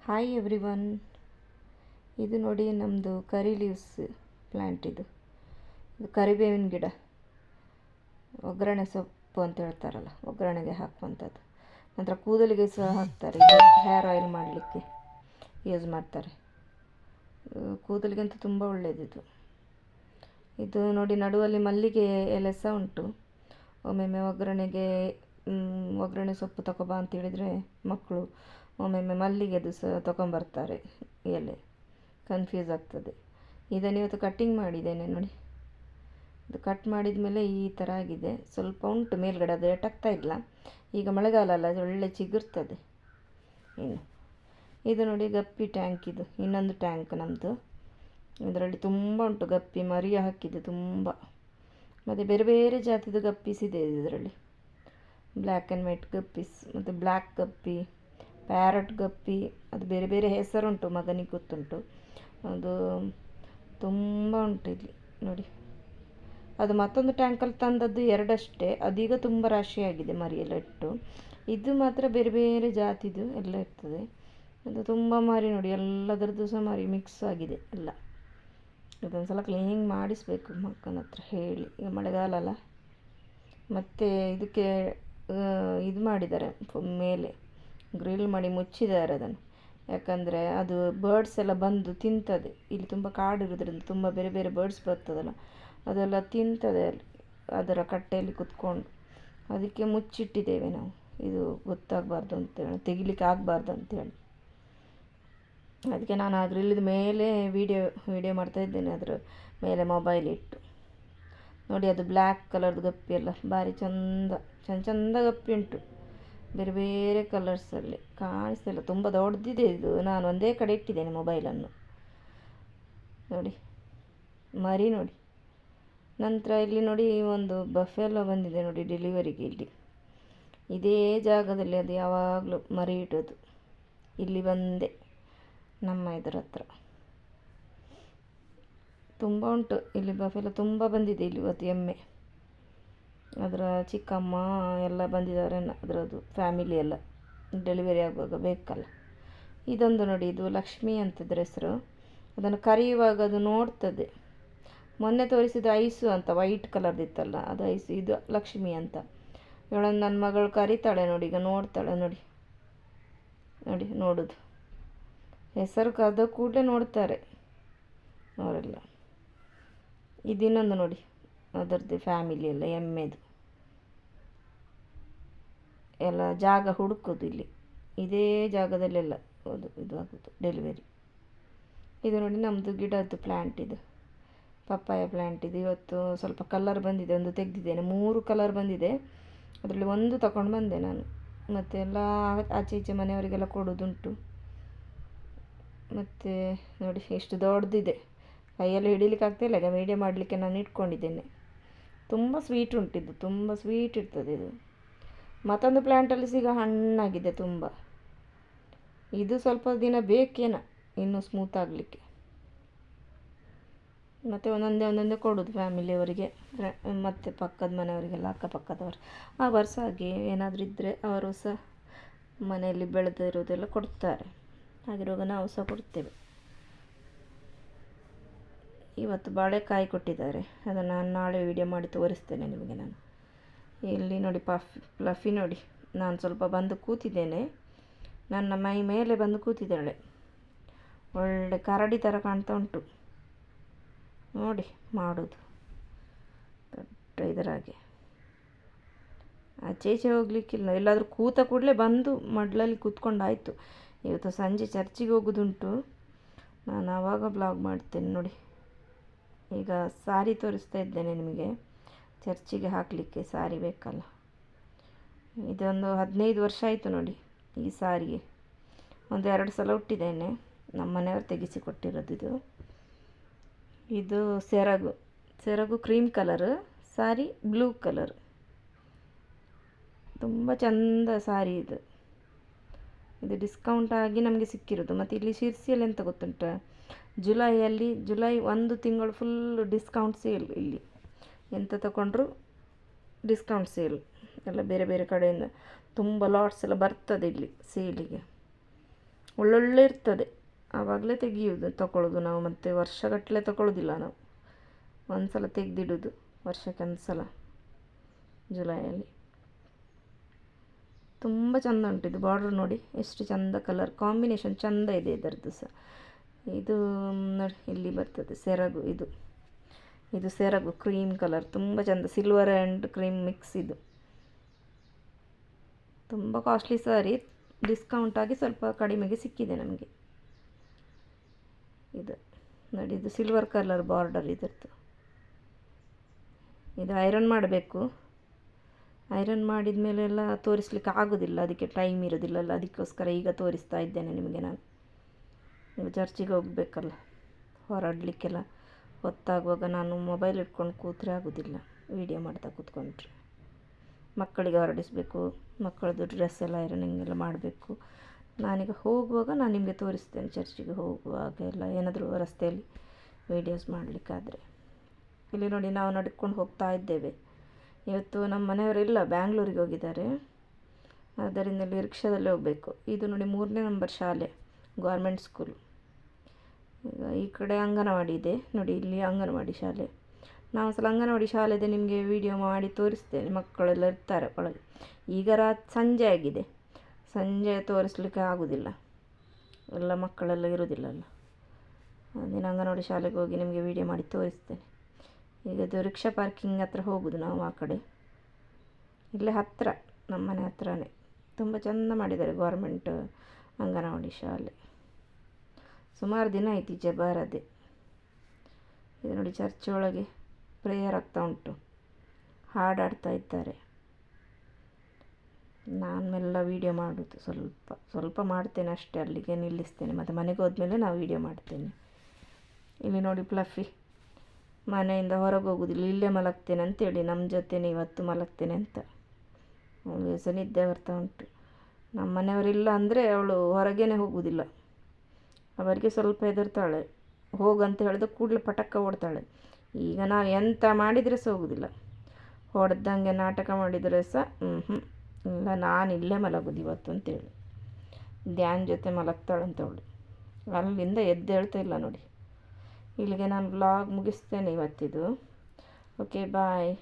Hi everyone. ಇದು ನೋಡಿ ನಮ್ಮದು ಕರಿ ಲೀವ್ಸ್ ಪ್ಲ್ಯಾಂಟ್. ಇದು ಕರಿಬೇವಿನ ಗಿಡ, ಒಗ್ಗರಣೆ ಸೊಪ್ಪು ಅಂತ ಹೇಳ್ತಾರಲ್ಲ, ಒಗ್ಗರಣೆಗೆ ಹಾಕುವಂಥದ್ದು. ನಂತರ ಕೂದಲಿಗೆ ಸಹ ಹಾಕ್ತಾರೆ. ಇದು ಹೇರ್ ಆಯಿಲ್ ಮಾಡಲಿಕ್ಕೆ ಯೂಸ್ ಮಾಡ್ತಾರೆ. ಕೂದಲಿಗಂತೂ ತುಂಬ ಒಳ್ಳೆಯದಿದು. ಇದು ನೋಡಿ ನಡುವಲ್ಲಿ ಮಲ್ಲಿಗೆ ಎಲೆ ಸಹ ಉಂಟು. ಒಮ್ಮೊಮ್ಮೆ ಒಗ್ಗರಣೆ ಸೊಪ್ಪು ತಗೊಬಾ ಅಂತ ಹೇಳಿದರೆ ಮಕ್ಕಳು ಒಮ್ಮೊಮ್ಮೆ ಮಲ್ಲಿಗೆದು ಸಹ ತೊಗೊಂಬರ್ತಾರೆ. ಎಲೆ ಕನ್ಫ್ಯೂಸ್ ಆಗ್ತದೆ. ಇದನ್ನು ಇವತ್ತು ಕಟ್ಟಿಂಗ್ ಮಾಡಿದ್ದೇನೆ ನೋಡಿ. ಇದು ಕಟ್ ಮಾಡಿದ ಮೇಲೆ ಈ ಥರ ಆಗಿದೆ. ಸ್ವಲ್ಪ ಉಂಟು ಮೇಲ್ಗಡೆ, ಅದು ಎಟಕ್ತಾ ಇಲ್ಲ. ಈಗ ಮಳೆಗಾಲ ಅಲ್ಲ, ಅದು ಒಳ್ಳೆ ಚಿಗುರ್ತದೆ. ಇದು ನೋಡಿ ಗಪ್ಪಿ ಟ್ಯಾಂಕ್. ಇದು ಇನ್ನೊಂದು ಟ್ಯಾಂಕ್ ನಮ್ಮದು. ಇದರಲ್ಲಿ ತುಂಬ ಉಂಟು ಗಪ್ಪಿ, ಮರಿಯ ಹಾಕಿದೆ ತುಂಬ. ಮತ್ತು ಬೇರೆ ಬೇರೆ ಜಾತಿದು ಗಪ್ಪೀಸ್ ಇದೆ ಇದರಲ್ಲಿ. ಬ್ಲ್ಯಾಕ್ ಆ್ಯಂಡ್ ವೈಟ್ ಗಪ್ಪೀಸ್, ಮತ್ತು ಬ್ಲ್ಯಾಕ್ ಗಪ್ಪಿ, ಪ್ಯಾರಟ್ ಗಪ್ಪಿ, ಅದು ಬೇರೆ ಬೇರೆ ಹೆಸರುಂಟು, ಮಗನಿಗೆ ಗೊತ್ತುಂಟು. ಅದು ತುಂಬ ಉಂಟು ಇಲ್ಲಿ ನೋಡಿ. ಅದು ಮತ್ತೊಂದು ಟ್ಯಾಂಕಲ್ಲಿ ತಂದದ್ದು ಎರಡಷ್ಟೇ, ಅದೀಗ ತುಂಬ ರಾಶಿಯಾಗಿದೆ ಮರಿಯೆಲ್ಲ ಇಟ್ಟು. ಇದು ಮಾತ್ರ ಬೇರೆ ಬೇರೆ ಜಾತಿದು ಎಲ್ಲ ಇರ್ತದೆ. ಅದು ತುಂಬ ಮರಿ ನೋಡಿ, ಎಲ್ಲದರದ್ದು ಸಹ ಮರಿ ಮಿಕ್ಸ್ ಆಗಿದೆ ಎಲ್ಲ. ಇದೊಂದು ಸಲ ಕ್ಲೀನಿಂಗ್ ಮಾಡಿಸಬೇಕು ಮಕ್ಕನ ಹತ್ರ ಹೇಳಿ. ಈಗ ಮಳೆಗಾಲ ಅಲ್ಲ. ಮತ್ತು ಇದಕ್ಕೆ ಇದು ಮಾಡಿದ್ದಾರೆ, ಮೇಲೆ ಗ್ರಿಲ್ ಮಾಡಿ ಮುಚ್ಚಿದ್ದಾರೆ ಅದನ್ನು. ಯಾಕಂದರೆ ಅದು ಬರ್ಡ್ಸ್ ಎಲ್ಲ ಬಂದು ತಿಂತದೆ. ಇಲ್ಲಿ ತುಂಬ ಕಾಡು ಇರೋದ್ರಿಂದ ತುಂಬ ಬೇರೆ ಬೇರೆ ಬರ್ಡ್ಸ್ ಬರ್ತದಲ್ಲ, ಅದೆಲ್ಲ ತಿಂತದೆ ಅಲ್ಲಿ ಅದರ ಕಟ್ಟೆಯಲ್ಲಿ ಕುತ್ಕೊಂಡು. ಅದಕ್ಕೆ ಮುಚ್ಚಿಟ್ಟಿದ್ದೇವೆ ನಾವು. ಇದು ಗೊತ್ತಾಗಬಾರ್ದು ಅಂತೇಳಿ, ತೆಗಿಲಿಕ್ಕೆ ಆಗಬಾರ್ದು ಅಂತೇಳಿ. ಅದಕ್ಕೆ ನಾನು ಆ ಗ್ರಿಲ್ಲಿದ ಮೇಲೆ ವಿಡಿಯೋ ಮಾಡ್ತಾಯಿದ್ದೇನೆ, ಅದರ ಮೇಲೆ ಮೊಬೈಲ್ ಇಟ್ಟು. ನೋಡಿ ಅದು ಬ್ಲ್ಯಾಕ್ ಕಲರ್ದು ಗಪ್ಪಿ ಎಲ್ಲ ಭಾರಿ ಚಂದ ಗಪ್ಪಿ ಉಂಟು. ಬೇರೆ ಬೇರೆ ಕಲರ್ಸಲ್ಲಿ ಕಾಣಿಸ್ತಿಲ್ಲ, ತುಂಬ ದೊಡ್ಡದಿದೆ ಇದು. ನಾನು ಒಂದೇ ಕಡೆ ಇಟ್ಟಿದ್ದೇನೆ ಮೊಬೈಲನ್ನು ನೋಡಿ. ಮರಿ ನೋಡಿ. ನಂತರ ಇಲ್ಲಿ ನೋಡಿ ಒಂದು ಬಫೆಲೋ ಬಂದಿದೆ ನೋಡಿ ಡೆಲಿವರಿಗೆ. ಇಲ್ಲಿ ಇದೇ ಜಾಗದಲ್ಲಿ ಅದು ಯಾವಾಗಲೂ ಮರಿ ಇಡೋದು. ಇಲ್ಲಿ ಬಂದೆ ನಮ್ಮ ಇದರ ಹತ್ರ ತುಂಬ ಉಂಟು. ಇಲ್ಲಿ ಬಫೆಲೋ ತುಂಬ ಬಂದಿದೆ ಇಲ್ಲಿ ಇವತ್ತು. ಎಮ್ಮೆ, ಅದರ ಚಿಕ್ಕಮ್ಮ ಎಲ್ಲ ಬಂದಿದ್ದಾರೆ, ಅದರದ್ದು ಫ್ಯಾಮಿಲಿ ಎಲ್ಲ ಡೆಲಿವರಿ ಆಗುವಾಗ ಬೇಕಲ್ಲ. ಇದೊಂದು ನೋಡಿ, ಇದು ಲಕ್ಷ್ಮಿ ಅಂತದ್ರ ಹೆಸರು. ಅದನ್ನು ಕರೆಯುವಾಗ ಅದು ನೋಡ್ತದೆ. ಮೊನ್ನೆ ತೋರಿಸಿದ ಐಸು ಅಂತ ವೈಟ್ ಕಲರ್ದಿತ್ತಲ್ಲ, ಅದು ಐಸು. ಇದು ಲಕ್ಷ್ಮಿ ಅಂತ. ಇವಳನ್ನು ನನ್ನ ಮಗಳು ಕರೀತಾಳೆ ನೋಡಿ, ಈಗ ನೋಡ್ತಾಳೆ ನೋಡಿ. ನೋಡಿ ನೋಡೋದು, ಹೆಸರು ಕರೆದ ಕೂಡಲೇ ನೋಡ್ತಾರೆ ಅವರೆಲ್ಲ. ಇದಿನ್ನೊಂದು ನೋಡಿ, ಅದರದ್ದು ಫ್ಯಾಮಿಲಿ ಎಲ್ಲ ಎಮ್ಮೆದು ಎಲ್ಲ ಜಾಗ ಹುಡುಕೋದು ಇಲ್ಲಿ. ಇದೇ ಜಾಗದಲ್ಲೆಲ್ಲ ಇದು ಆಗೋದು ಡೆಲಿವರಿ. ಇದು ನೋಡಿ ನಮ್ಮದು ಗಿಡದ್ದು ಪ್ಲ್ಯಾಂಟ್. ಇದು ಪಪ್ಪಾಯ ಪ್ಲ್ಯಾಂಟ್. ಇದು ಇವತ್ತು ಸ್ವಲ್ಪ ಕಲರ್ ಬಂದಿದೆ, ಒಂದು ತೆಗೆದಿದ್ದೇನೆ. 3 ಕಲರ್ ಬಂದಿದೆ, ಅದರಲ್ಲಿ ಒಂದು ತಗೊಂಡು ಬಂದೆ ನಾನು. ಮತ್ತು ಎಲ್ಲ ಆಚೆ ಈಚೆ ಮನೆಯವರಿಗೆಲ್ಲ ಕೊಡೋದುಂಟು. ಮತ್ತು ನೋಡಿ ಎಷ್ಟು ದೊಡ್ಡದಿದೆ, ಕೈಯಲ್ಲಿ ಹಿಡಿಲಿಕ್ಕೆ ಆಗ್ತಾಯಿಲ್ಲ. ಈಗ ವೀಡಿಯೋ ಮಾಡಲಿಕ್ಕೆ ನಾನು ಇಟ್ಕೊಂಡಿದ್ದೇನೆ. ತುಂಬ ಸ್ವೀಟ್ ಉಂಟಿದ್ದು, ತುಂಬ ಸ್ವೀಟ್ ಇರ್ತದೆ ಇದು. ಮತ್ತೊಂದು ಪ್ಲ್ಯಾಂಟಲ್ಲಿ ಸಿಗ ಹಣ್ಣಾಗಿದೆ ತುಂಬ. ಇದು ಸ್ವಲ್ಪ ದಿನ ಬೇಕೇನ ಇನ್ನೂ ಸ್ಮೂತ್ ಆಗಲಿಕ್ಕೆ. ಮತ್ತು ಒಂದೊಂದೇ ಕೊಡೋದು ಫ್ಯಾಮಿಲಿಯವರಿಗೆ, ಮತ್ತು ಪಕ್ಕದ ಮನೆಯವರಿಗೆಲ್ಲ, ಅಕ್ಕಪಕ್ಕದವರು. ಆ ವರ್ಷ ಹಾಗೆ ಏನಾದರೂ ಇದ್ದರೆ ಅವರು ಸಹ ಮನೆಯಲ್ಲಿ ಬೆಳೆದಿರೋದೆಲ್ಲ ಕೊಡ್ತಾರೆ. ಹಾಗಿರುವಾಗ ನಾವು ಸಹ ಕೊಡ್ತೇವೆ. ಇವತ್ತು ಬಾಳೆಕಾಯಿ ಕೊಟ್ಟಿದ್ದಾರೆ, ಅದನ್ನು ನಾನು ನಾಳೆ ವೀಡಿಯೋ ಮಾಡಿ ತೋರಿಸ್ತೇನೆ ನಿಮಗೆ ನಾನು. ಇಲ್ಲಿ ನೋಡಿ ಫ್ಲಫಿ ನೋಡಿ. ನಾನು ಸ್ವಲ್ಪ ಬಂದು ಕೂತಿದ್ದೇನೆ, ನನ್ನ ಮೈ ಮೇಲೆ ಬಂದು ಕೂತಿದ್ದಾಳೆ. ಒಳ್ಳೆ ಕರಡಿ ಥರ ಕಾಣ್ತಾ ಉಂಟು ನೋಡಿ ಮಾಡೋದು ದೊಡ್ಡ ಇದರಾಗೆ. ಆಚೆ ಈಚೆ ಹೋಗಲಿಕ್ಕಿಲ್ಲ, ಎಲ್ಲಾದರೂ ಕೂತ ಕೂಡಲೇ ಬಂದು ಮಡ್ಲಲ್ಲಿ ಕೂತ್ಕೊಂಡಾಯಿತು. ಇವತ್ತು ಸಂಜೆ ಚರ್ಚಿಗೆ ಹೋಗೋದುಂಟು, ನಾನು ಆವಾಗ ಬ್ಲಾಗ್ ಮಾಡ್ತೇನೆ ನೋಡಿ. ಈಗ ಸಾರಿ ತೋರಿಸ್ತಾ ಇದ್ದೇನೆ ನಿಮಗೆ. ಚರ್ಚಿಗೆ ಹಾಕಲಿಕ್ಕೆ ಸಾರಿ ಬೇಕಲ್ಲ. ಇದೊಂದು 15 ವರ್ಷ ಆಯಿತು ನೋಡಿ ಈ ಸಾರಿಗೆ. 1-2 ಸಲ ಉಟ್ಟಿದ್ದೇನೆ, ನಮ್ಮ ಮನೆಯವರು ತೆಗೆಸಿ ಕೊಟ್ಟಿರೋದು ಇದು. ಇದು ಸೆರಗು ಕ್ರೀಮ್ ಕಲರ್, ಸಾರಿ ಬ್ಲೂ ಕಲರ್. ತುಂಬ ಚಂದ ಸಾರಿ ಇದು. ಇದು ಡಿಸ್ಕೌಂಟ್ ಆಗಿ ನಮಗೆ ಸಿಕ್ಕಿರೋದು. ಮತ್ತು ಇಲ್ಲಿ ಶಿರ್ಸಿಯಲ್ಲಿ ಎಂತ ಗೊತ್ತುಂಟ, ಜುಲೈ 1 ತಿಂಗಳು ಫುಲ್ ಡಿಸ್ಕೌಂಟ್ ಸೇಲ್. ಇಲ್ಲಿ ಎಂತ ತಗೊಂಡ್ರು ಡಿಸ್ಕೌಂಟ್ ಸೇಲ್. ಎಲ್ಲ ಬೇರೆ ಬೇರೆ ಕಡೆಯಿಂದ ತುಂಬ ಲಾಟ್ಸ್ ಎಲ್ಲ ಬರ್ತದೆ ಇಲ್ಲಿ ಸೇಲಿಗೆ. ಒಳ್ಳೊಳ್ಳೆ ಇರ್ತದೆ, ಆವಾಗಲೇ ತೆಗಿಯೋದು ತಗೊಳ್ಳೋದು ನಾವು, ಮತ್ತು ವರ್ಷಗಟ್ಟಲೆ ತಗೊಳ್ಳೋದಿಲ್ಲ ನಾವು, ಒಂದು ಸಲ ತೆಗೆದಿಡೋದು, ವರ್ಷಕ್ಕೆ ಒಂದು ಸಲ ಜುಲೈಯಲ್ಲಿ. ತುಂಬ ಚೆಂದ ಉಂಟು ಇದು ಬಾರ್ಡ್ರ್ ನೋಡಿ ಎಷ್ಟು ಚೆಂದ, ಕಲರ್ ಕಾಂಬಿನೇಷನ್ ಚೆಂದ ಇದೆ ಇದರದ್ದು ಸಹ. ಇದು ನೋಡಿ ಇಲ್ಲಿ ಬರ್ತದೆ ಸೆರಗು, ಇದು ಸೆರಗು ಕ್ರೀಮ್ ಕಲರ್, ತುಂಬ ಚೆಂದ, ಸಿಲ್ವರ್ ಆ್ಯಂಡ್ ಕ್ರೀಮ್ ಮಿಕ್ಸ್. ಇದು ತುಂಬ ಕಾಸ್ಟ್ಲಿ ಸಾರಿ, ಡಿಸ್ಕೌಂಟ್ ಆಗಿ ಸ್ವಲ್ಪ ಕಡಿಮೆಗೆ ಸಿಕ್ಕಿದೆ ನಮಗೆ. ಇದು ನೋಡಿ, ಇದು ಸಿಲ್ವರ್ ಕಲರ್ ಬಾರ್ಡರ್ ಇದರದ್ದು. ಇದು ಐರನ್ ಮಾಡಬೇಕು, ಐರನ್ ಮಾಡಿದ ಮೇಲೆಲ್ಲ ತೋರಿಸ್ಲಿಕ್ಕೆ ಆಗೋದಿಲ್ಲ, ಅದಕ್ಕೆ ಟೈಮ್ ಇರೋದಿಲ್ಲಲ್ಲ, ಅದಕ್ಕೋಸ್ಕರ ಈಗ ತೋರಿಸ್ತಾ ಇದ್ದೇನೆ ನಿಮಗೆ. ನಾನು ಈಗ ಚರ್ಚಿಗೆ ಹೋಗಬೇಕಲ್ಲ, ಹೊರಡಲಿಕ್ಕೆಲ್ಲ ಹೊತ್ತಾಗುವಾಗ ನಾನು ಮೊಬೈಲ್ ಇಟ್ಕೊಂಡು ಕೂತ್ರೆ ಆಗೋದಿಲ್ಲ, ವೀಡಿಯೋ ಮಾಡ್ತಾ ಕೂತ್ಕೊಂಡ್ರೆ. ಮಕ್ಕಳಿಗೆ ಹೊರಡಿಸಬೇಕು, ಮಕ್ಕಳದ್ದು ಡ್ರೆಸ್ ಎಲ್ಲ ಐರನಿಂಗ್ ಎಲ್ಲ ಮಾಡಬೇಕು. ನಾನೀಗ ಹೋಗುವಾಗ ನಾನು ನಿಮಗೆ ತೋರಿಸ್ತೇನೆ, ಚರ್ಚಿಗೆ ಹೋಗುವಾಗ ಎಲ್ಲ ಏನಾದರೂ ರಸ್ತೆಯಲ್ಲಿ ವೀಡಿಯೋಸ್ ಮಾಡಲಿಕ್ಕಾದರೆ. ಇಲ್ಲಿ ನೋಡಿ, ನಾವು ನಡ್ಕೊಂಡು ಹೋಗ್ತಾ ಇದ್ದೇವೆ. ಇವತ್ತು ನಮ್ಮ ಮನೆಯವರೆಲ್ಲ ಬ್ಯಾಂಗ್ಳೂರಿಗೆ ಹೋಗಿದ್ದಾರೆ, ಆದ್ದರಿಂದ ಇಲ್ಲಿ ರಿಕ್ಷಾದಲ್ಲಿ ಹೋಗಬೇಕು. ಇದು ನೋಡಿ 3ನೇ ನಂಬರ್ ಶಾಲೆ, ಗೌರ್ಮೆಂಟ್ ಸ್ಕೂಲು. ಈಗ ಈ ಕಡೆ ಅಂಗನವಾಡಿ ಇದೆ ನೋಡಿ, ಇಲ್ಲಿ ಅಂಗನವಾಡಿ ಶಾಲೆ. ನಾವು ಸಲ ಅಂಗನವಾಡಿ ಶಾಲೆದೆ ನಿಮಗೆ ವಿಡಿಯೋ ಮಾಡಿ ತೋರಿಸ್ತೇನೆ, ಮಕ್ಕಳೆಲ್ಲ ಇರ್ತಾರೆ ಒಳಗೆ. ಈಗ ಸಂಜೆ ಆಗಿದೆ, ಸಂಜೆ ತೋರಿಸ್ಲಿಕ್ಕೆ ಆಗೋದಿಲ್ಲ, ಎಲ್ಲ ಮಕ್ಕಳೆಲ್ಲ ಇರೋದಿಲ್ಲಲ್ಲ. ಅದೇನು ಅಂಗನವಾಡಿ ಶಾಲೆಗೆ ಹೋಗಿ ನಿಮಗೆ ವಿಡಿಯೋ ಮಾಡಿ ತೋರಿಸ್ತೇನೆ. ಈಗ ಇದು ರಿಕ್ಷಾ ಪಾರ್ಕಿಂಗ್ ಹತ್ರ ಹೋಗೋದು ನಾವು, ಆ ಕಡೆ ಇಲ್ಲೇ ಹತ್ತಿರ, ನಮ್ಮ ಮನೆ ಹತ್ರನೇ. ತುಂಬ ಚೆಂದ ಮಾಡಿದ್ದಾರೆ ಗೌರ್ಮೆಂಟ್ ಅಂಗನವಾಡಿ ಶಾಲೆ. ಸುಮಾರು ದಿನ ಆಯ್ತು ಈಚೆ ಬಾರದೆ. ಇದು ನೋಡಿ, ಚರ್ಚ್ ಒಳಗೆ ಪ್ರೇಯರ್ ಆಗ್ತಾ ಉಂಟು, ಹಾಡಾಡ್ತಾ ಇದ್ದಾರೆ. ನಾನು ಮೆಲ್ಲ ವೀಡಿಯೋ ಮಾಡೋದು, ಸ್ವಲ್ಪ ಮಾಡ್ತೇನೆ ಅಷ್ಟೇ, ಅಲ್ಲಿಗೆ ನಿಲ್ಲಿಸ್ತೇನೆ, ಮತ್ತು ಮನೆಗೆ ಹೋದ್ಮೇಲೆ ನಾವು ವೀಡಿಯೋ ಮಾಡ್ತೇನೆ. ಇಲ್ಲಿ ನೋಡಿ ಫ್ಲಫಿ ಮನೆಯಿಂದ ಹೊರಗೆ ಹೋಗೋದಿಲ್ಲ, ಇಲ್ಲೇ ಮಲಗ್ತೇನೆ ಅಂತೇಳಿ ನಮ್ಮ ಜೊತೆನೇ ಇವತ್ತು ಮಲಗ್ತೇನೆ ಅಂತ. ಅವಳಿಗೆ ಸಹ ನಿದ್ದೆ ಬರ್ತಾ ಉಂಟು. ನಮ್ಮ ಮನೆಯವರಿಲ್ಲ ಅಂದರೆ ಅವಳು ಹೊರಗೇ ಹೋಗೋದಿಲ್ಲ, ಅವರಿಗೆ ಸ್ವಲ್ಪ ಹೆದರ್ತಾಳೆ. ಹೋಗಂತ ಹೇಳಿದ್ರೆ ಕೂಡಲೇ ಪಟಕ್ಕ ಓಡ್ತಾಳೆ. ಈಗ ನಾವು ಎಂತ ಮಾಡಿದರೆ ಸಹ ಹೋಗೋದಿಲ್ಲ, ಹೊಡೆದಂಗೆ ನಾಟಕ ಮಾಡಿದರೆ ಸಹ ಇಲ್ಲ, ನಾನು ಇಲ್ಲೇ ಮಲಗೋದು ಇವತ್ತು ಅಂತೇಳಿ ಧ್ಯಾನ್ ಜೊತೆ ಮಲಗ್ತಾಳಂತ ಅವಳು. ಅಲ್ಲಿಂದ ಎದ್ದೇಳ್ತಾ ಇಲ್ಲ ನೋಡಿ. ಇಲ್ಲಿಗೆ ನಾನು ವ್ಲಾಗ್ ಮುಗಿಸ್ತೇನೆ ಇವತ್ತಿದು. ಓಕೆ, ಬಾಯ್.